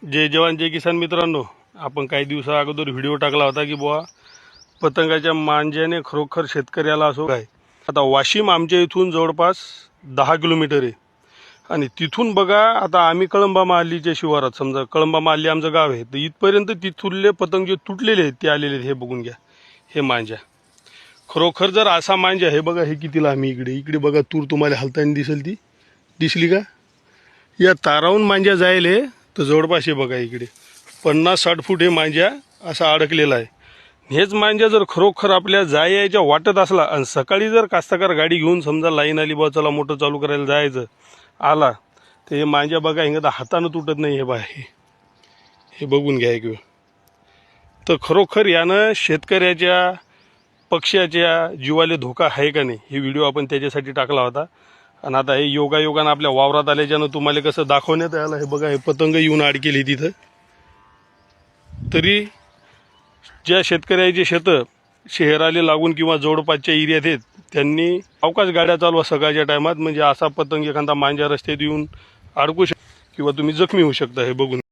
जय जवान जय किसान मित्रांनो, आपण काही दिवसा अगोदर व्हिडिओ टाकला होता की बुवा पतंगाच्या मांज्याने खरोखर शेतकऱ्याला असो काय. आता वाशिम आमच्या इथून जवळपास 10 किलोमीटर आहे आणि तिथून बघा, आता आम्ही कळंबा माहल्लीच्या शिवारात, समजा कळंबा माहल्ली आमचं गाव आहे, तर इथपर्यंत तिथुरले पतंग जे तुटलेले आहेत ते आलेले आहेत. हे बघून घ्या, हे मांजा खरोखर जर असा मांजा, हे बघा हे कितीला, आम्ही इकडे बघा तूर तुम्हाला हलताना दिसेल, ती दिसली का? या तारावून मांजा जायले तर जवळपास हे बघा इकडे 50-60 फूट हे मांजा असा अडकलेला आहे. हेच मांजा जर खरोखर आपल्या जायच्या वाटत असला आणि सकाळी जर कास्तकार गाडी घेऊन समजा लाईन आली, बा चला मोटर चालू करायला जायचं आला, तर हे मांजा बघा हिंगा हातानं तुटत नाही. हे बा हे बघून घ्या एक वेळ. तर खरोखर यानं शेतकऱ्याच्या पक्षाच्या जीवाला धोका आहे का नाही, हे व्हिडिओ आपण त्याच्यासाठी टाकला होता. आणि आता हे योगायोगानं आपल्या वावरात आल्याच्यानं तुम्हाला कसं दाखवण्यात आलं. हे बघा, हे पतंग येऊन अडकेली तिथं. तरी ज्या शेतकऱ्याचे शेतं शहराला लागून किंवा जवळपासच्या एरियात आहेत, त्यांनी अवकाश गाड्या चालवा सकाळच्या टायमात, म्हणजे असा पतंग एखादा मांजा रस्त्यात येऊन अडकू किंवा तुम्ही जखमी होऊ शकता. हे बघून